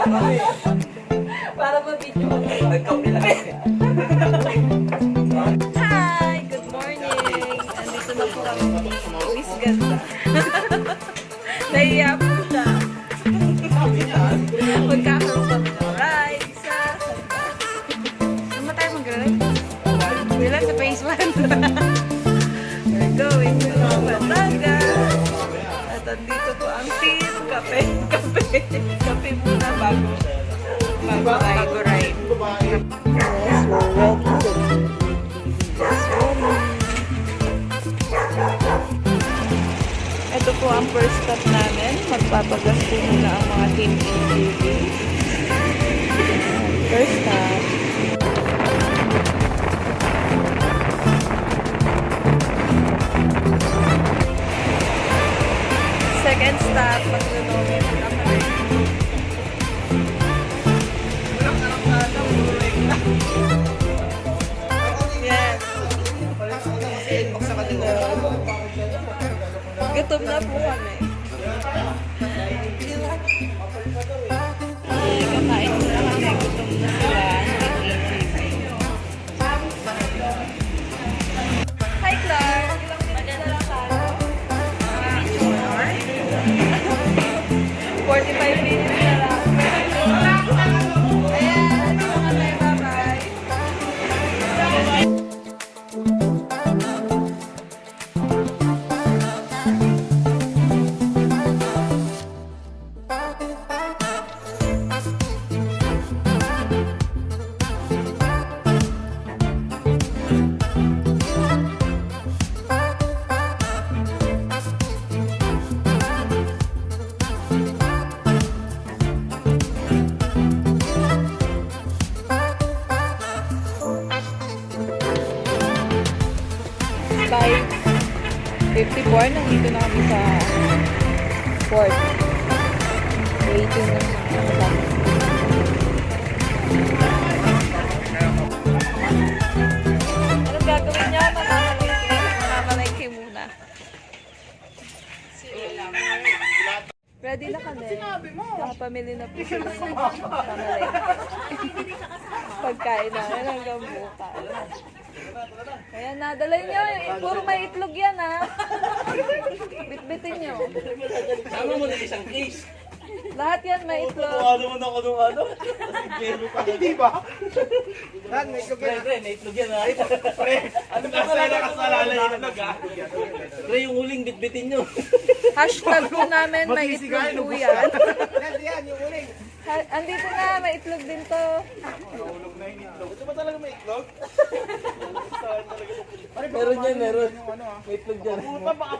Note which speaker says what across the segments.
Speaker 1: Para ma-video mo. Nagkapi lang. Hi! Good morning! Andito na po kami ni Miss Ganda. Nahiya po siya. Magkakaroon kami ng ride sa Santa. Saan ba tayo mag-ride? Wala sa phase 1. We're going to Batangas. At andito po ang team. Kape. Muna bago ride. Yes, we're ready. Ito po ang first stop namin. Magpapagas po muna ang mga team ATV. First stop. Second stop, magluluwi na kami. Yes. Gutom na po kami. Kakain na kami. Gutom na sila. Hi, Clark! Ilang minutes na lang tayo? 45 minutes na lang. Ayan, bye-bye. By 54, nandito na kami sa port. Waiting na kami. Anong gagawin niya? Mamamalengke muna. Ready na kami. Nakapamili na po sila ng pamalengke. Pagkain namin hanggang bukas. Ayan na, dalay nyo. Puro may itlog yan, ha. Bitbitin nyo.
Speaker 2: Ano mo na isang case?
Speaker 1: Lahat yan may itlog.
Speaker 2: Ano?
Speaker 3: Hindi ba? Dan, may itlog yan.
Speaker 2: Pre, may itlog yan ha. Pre, ano ba talaga kasalala yung itlog ha? Pre, yung huling bitbitin nyo.
Speaker 1: Hashtag po namin, may itlog po yan.
Speaker 3: Yan, yung uling.
Speaker 1: Andito na, may itlog din to.
Speaker 3: Nahulog na yung itlog. Ito ba talaga may itlog?
Speaker 2: Meron yan, meron. May itlog dyan.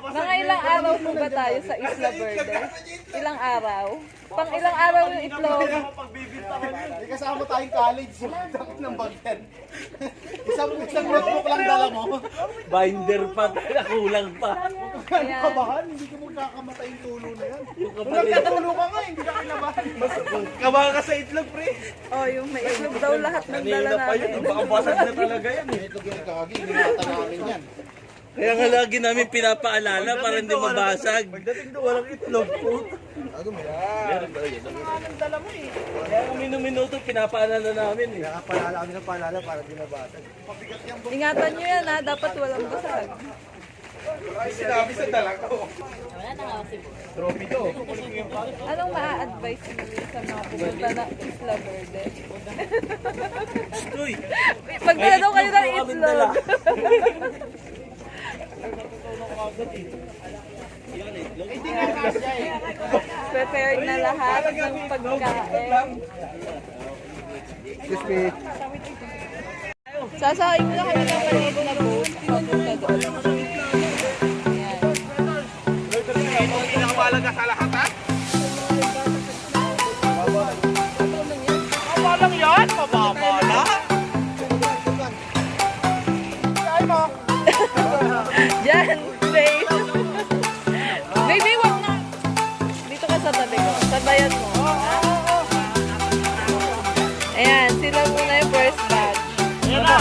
Speaker 1: Mga ilang araw po ba tayo sa Isla Verde? Ilang araw? Pang ilang araw yung itlog?
Speaker 3: May kasama tayong college. Sakit ng bagyan. Isang notebook lang dala mo.
Speaker 2: Binder pa, kulang pa.
Speaker 1: Ayan.
Speaker 3: Kabahan, hindi ka magkakamatay yung tulo na yan.
Speaker 2: Yung
Speaker 3: Kung
Speaker 2: kapatid.
Speaker 3: nagkatulo ka nga, hindi ka kinabahan. Kabahan ka sa itlog, pre.
Speaker 1: Oh, yung may itlog daw lahat ng dala
Speaker 2: Kanina pa yun,
Speaker 1: namin.
Speaker 2: baka basag na talaga yan.
Speaker 3: May itlog yung kagagi, ingatan namin yan.
Speaker 2: Kaya nga lagi namin pinapaalala para hindi mabasag. Pagdating doon, walang itlog po.
Speaker 3: Bago mo yan.
Speaker 2: Anong dala mo eh? Kaya kung minuto pinapaalala namin eh.
Speaker 3: Kaya paalala kami ng paalala para di nabasag.
Speaker 1: Ingatan nyo yan, ha. Dapat walang basag.
Speaker 3: Sinabi sa dala ko. Trophy to.
Speaker 1: Anong ma-advise mo sa mga pupunta na Isla Verde?
Speaker 2: Uy!
Speaker 1: Pagdala daw kayo ng itlog.
Speaker 3: Hindi nga kasya eh.
Speaker 1: Prepared na lahat ng pagkain.
Speaker 3: Excuse me.
Speaker 1: Sasakin mo na kami ng maliit na boat. Papunta doon. Ayan.
Speaker 3: Pinakabalaga sa lahat, ha?
Speaker 2: Walang yan! Mababala!
Speaker 3: Ay mo.
Speaker 1: Diyan, babe. Baby, wag na. Dito ka sa tabi ko. Sabayan mo. Ha? Ayan, sila muna yung first batch.
Speaker 2: Yan na!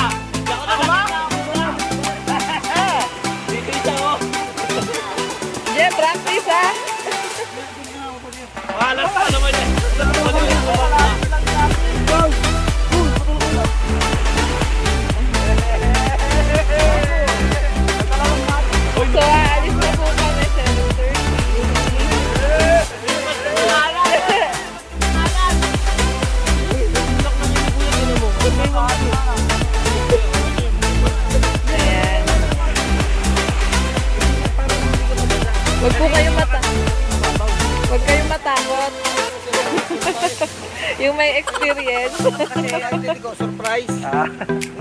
Speaker 1: Yung may experience.
Speaker 3: Kasi hindi ko surprise.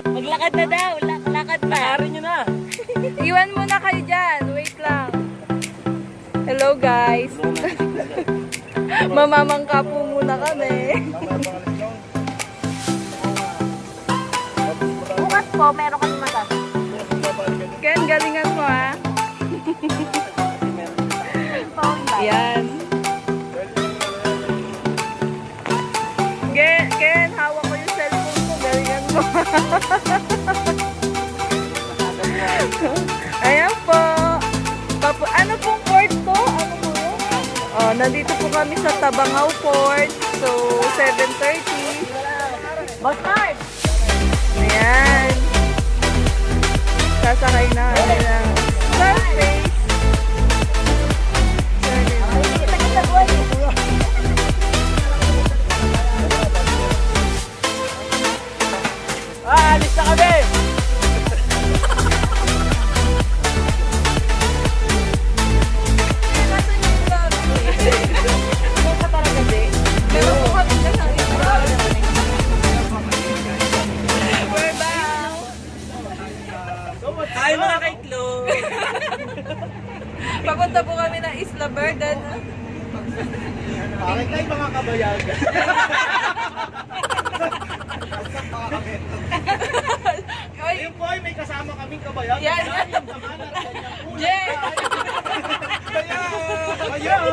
Speaker 1: Maglakad na daw. Lakad pa.
Speaker 2: Lakarin nyo na.
Speaker 1: Iwan muna kayo dyan. Wait lang. Hello guys. Mamamangka po muna kami.
Speaker 4: Bukas po, meron kami mata.
Speaker 1: Ken, galingan mo ha. Yan. Ken, hawak ko yung cellphone ko. Galingan mo. Ayan po. Ano pong port to? Ano po yun? Oh, nandito po kami sa Tabangaw Port. So, 7:30.
Speaker 4: Bastard!
Speaker 1: Ayan. Sasakay na kami ng Starface.
Speaker 2: Alis na kami!
Speaker 1: Meron po kami kasama yung we're back.
Speaker 2: Hi mga kaitlog!
Speaker 1: Papunta po kami ng Isla Verde.
Speaker 3: Bakit tayo mga kabayag?
Speaker 1: Oy,
Speaker 3: Ayun po ay may kasama kaming kabayag.
Speaker 1: yan. Jay!
Speaker 3: Kabayag!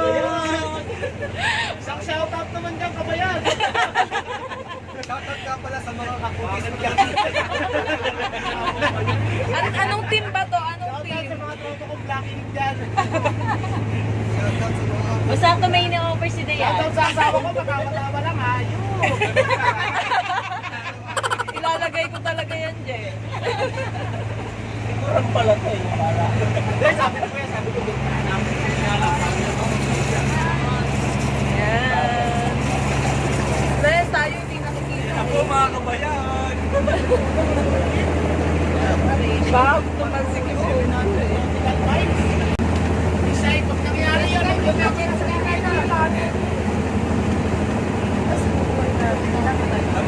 Speaker 3: Isang shoutout naman dyan kabayag. Shoutout ka pala sa mga kakubis dyan.
Speaker 1: Anong team ba to? Anong
Speaker 3: Shoutout
Speaker 1: team?
Speaker 3: sa mga tropa kong blacking dyan.
Speaker 4: Basta ito may ina-offer si Dayan.
Speaker 3: Shoutout sa asawa ko, magkakatawa lang ha.
Speaker 1: Ilalagay ko talaga yan, Jay.
Speaker 2: Kurang pala tayo.
Speaker 3: Hindi, sabi ko yan, sabi ko.
Speaker 1: Yan. Dahil tayo hindi nakikita.
Speaker 2: Ako mga kabayan!
Speaker 1: Baka tumansik yung phone natin.
Speaker 3: Isa, pag nangyari yun, ay yun natin sa kanya.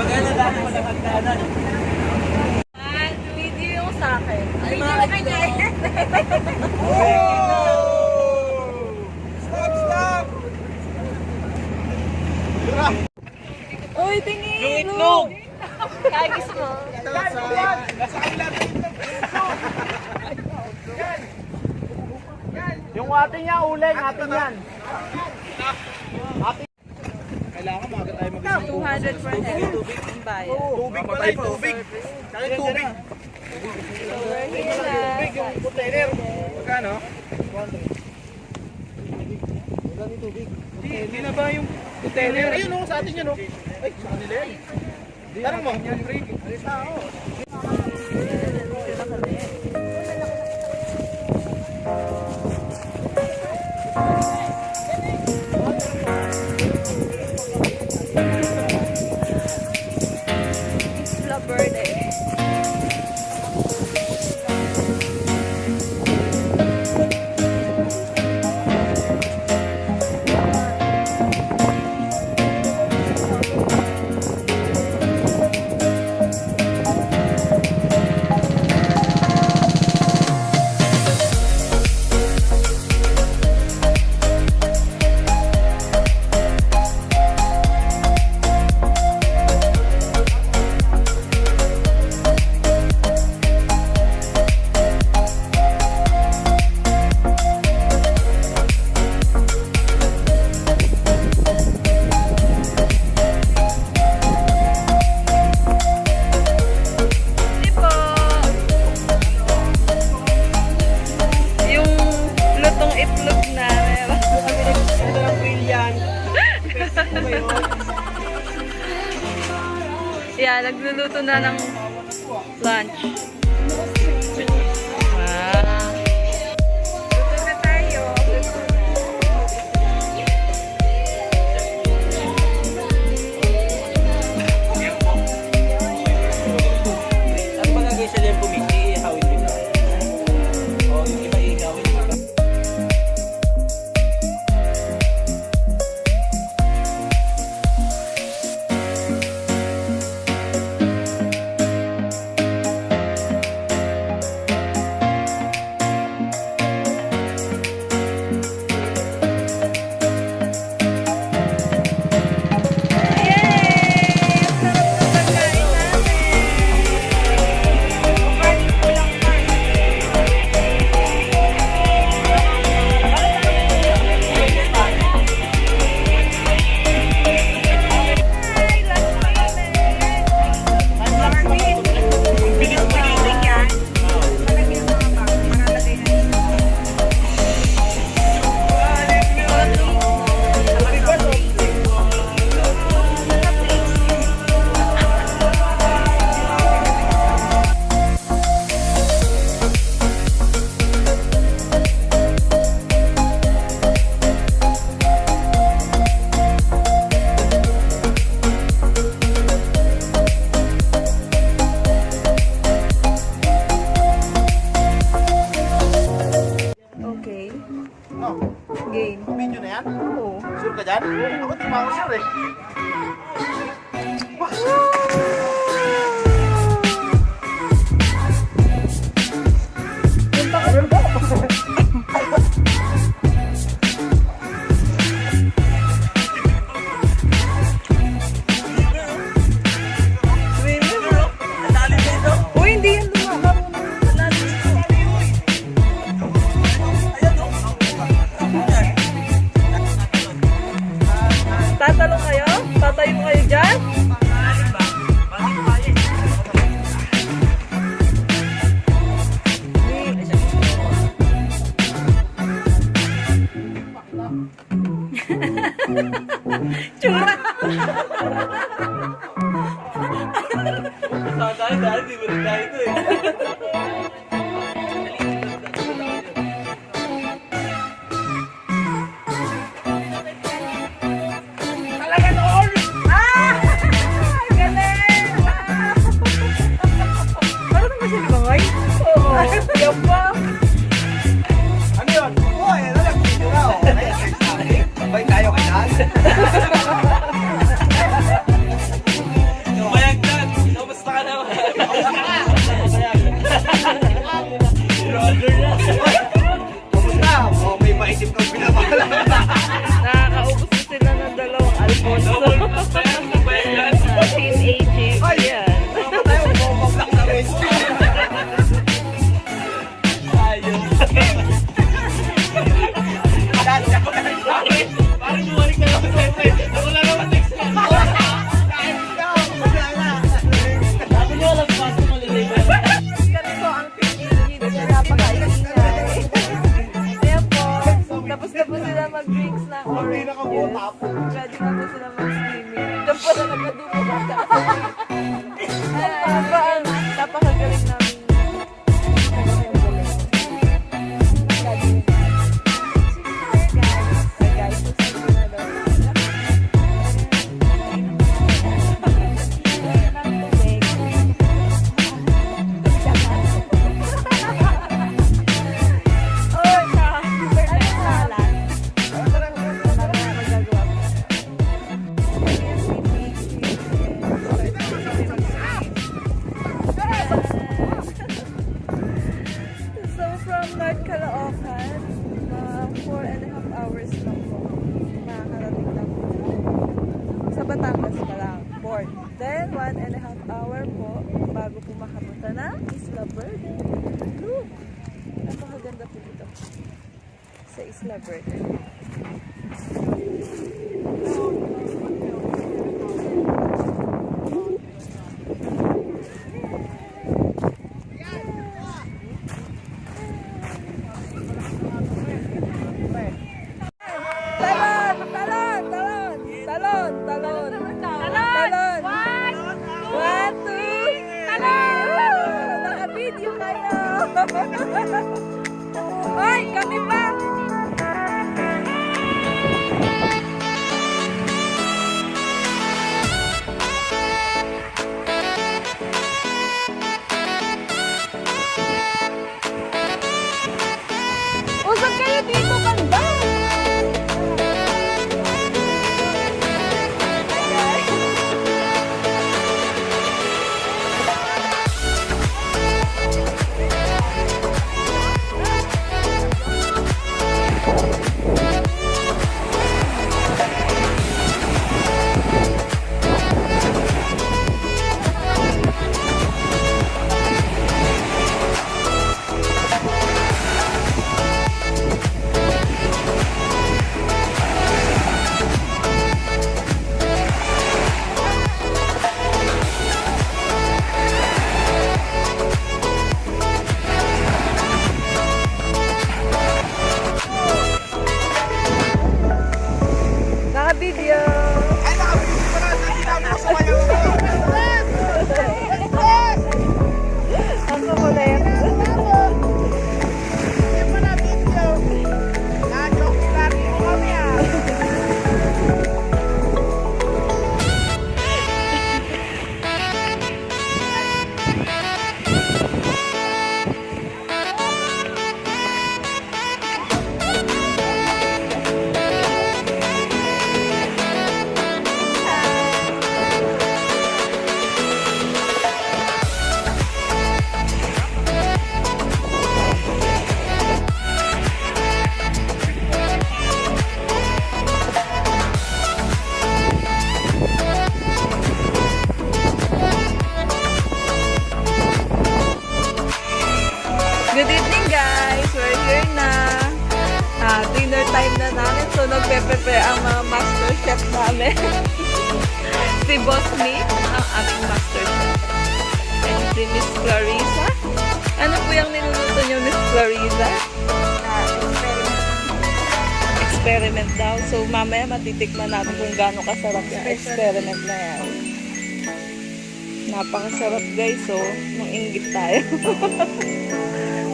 Speaker 2: Maganda dahil malakagdanan.
Speaker 1: Video yung sa akin.
Speaker 2: Ay mga kaitlog! Stop! Stop!
Speaker 1: Uy, tingin!
Speaker 2: Yung itlog!
Speaker 1: Kagis mo.
Speaker 3: Nasa kanila na yung ating niya, uling, ating yan. Kailangan maaga tayo mag-isip.
Speaker 1: 200 per head. Ang bayad.
Speaker 3: Tubig pa tayo, tubig. Saka tubig.
Speaker 1: So, we're here na.
Speaker 3: Tubig, yung container. Magkano? 200. Tubig. Hindi na ba yung container? Ayun o, sa atin yun o. Ay, sa kanila yan. Tarang mo. Alis na ako.
Speaker 1: Isla Verde. Hindi po. Yung lutong itlog na meron.
Speaker 3: Ito lang brilliant.
Speaker 1: Yeah, nagluluto na ng lunch. Wow. Luto na tayo.
Speaker 2: Ano ba gagawin sila yung pumiki? Ihawin mo na. O, yung iba ihawin mo.
Speaker 3: ako sir eh.
Speaker 1: Uy, hindi yan lumakarunong. Tatalong kayo? Tatayo kayo dyan? Tsura!
Speaker 2: Dahil, di ba rin dahil ito eh.
Speaker 1: Ah! Galing! Wow! Marunong ba siya lumangay? Oo. Yan pa.
Speaker 3: Ano yun? Oh, ayan na lang. Video na oh. Ayan, sabi. Sabay tayo kayan.
Speaker 2: Mayag dyan. Kamusta ka naman? Roger na.
Speaker 3: Kamusta? Oh, may maisip kang pinapala.
Speaker 1: Nakakaubos na sila ng dalawang Alfonso. Teenage yan.
Speaker 3: Tayo, bumabak na rin. Dati ako na rin.
Speaker 2: Parang bumalik na lang sa ito. Ako na naman next time. Sabi niyo, lagpas ko malilibre.
Speaker 1: Ganito ang teenage na napakaingay. Ayan po. Tapos na po sila mag-drinks ng orange juice. Ready na po sila mag-swimming. Diyan po na nagkadupo bata. Ayan, napakagaling namin. So from North Caloocan, 4.5 hours lang po. Makakarating lang po. Sa Batangas pa lang, port. Then 1.5 hour po bago po makapunta na Isla Verde. Look! Napakaganda po dito sa Isla Verde. Talon! Talon! Talon! Talon! Talon! Talon! One, two, talon! Naka-video kayo! Hoy! Kami pa! Usap kayo dito, banda! So, nagpe-prepare ang mga master chef namin. Si Boss Meat, ang aming master chef. And si Miss Clarissa. Ano po yung niluluto niyo, Miss Clarissa? Experiment daw. So, mamaya matitikman natin kung gaano kasarap yung experiment na yan. Napakasarap guys. So, manginggit tayo.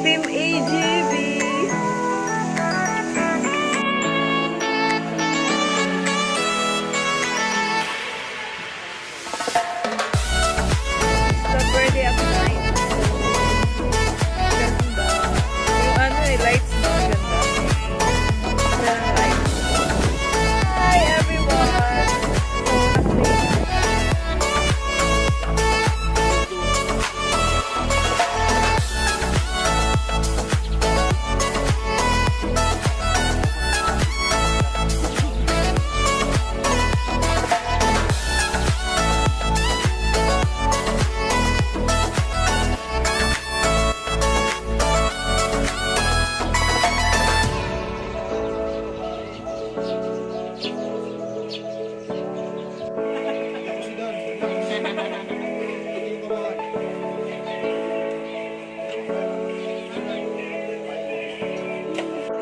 Speaker 1: Team AGB! The birthday of night. Ganda. Yung ano eh, lights mo. Ganda. Ganda ng lights. Hi everyone!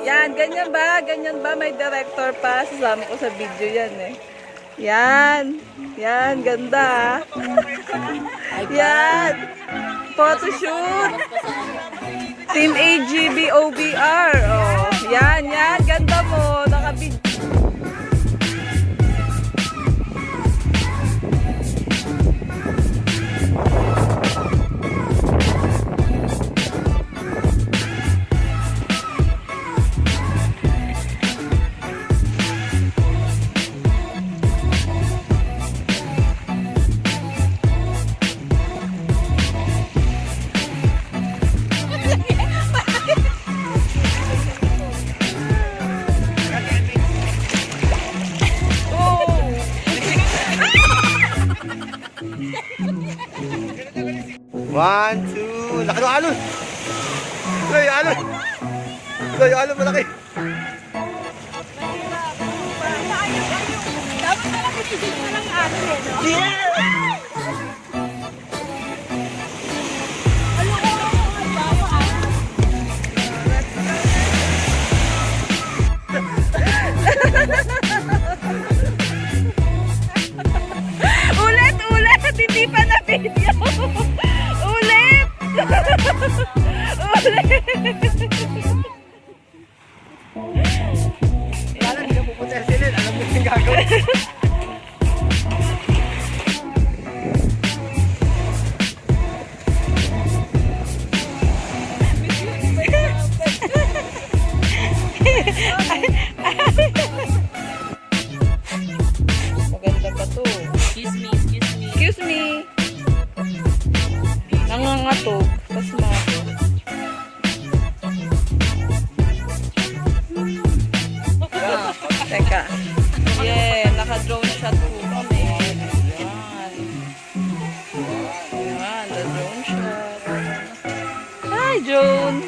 Speaker 1: Yan, ganyan ba? Ganyan ba? May director pa. Sasama ko sa video yan eh. Yan. Yan, ganda. Yan. Photoshoot. Team AGB OBR. Oh, yan, yan. Ganda mo. Nakabid.
Speaker 3: One, two, laki ng alon! Loy, alon! Loy, alon malaki!
Speaker 1: Ulit, ulit! Hindi pa na video! Ulit! Ulit!
Speaker 3: Alam, hindi ka pupunta sa silid. Alam mo yung gagawin.
Speaker 1: Maganda pa to.
Speaker 4: Excuse me, excuse me.
Speaker 1: Excuse me. Nangangatog. Tapos mga... Teka. Yeah, naka-drone shot po kami. Ayan. Ayan, the drone shot. Hi, drone.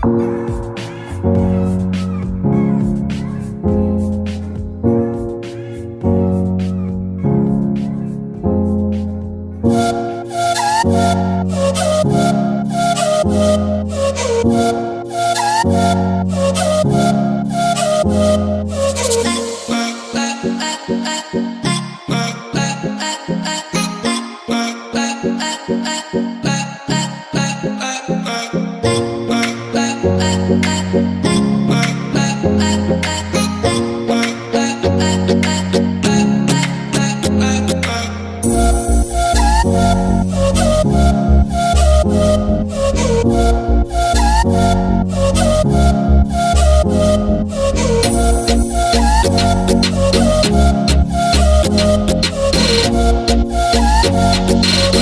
Speaker 3: One,
Speaker 1: Bye.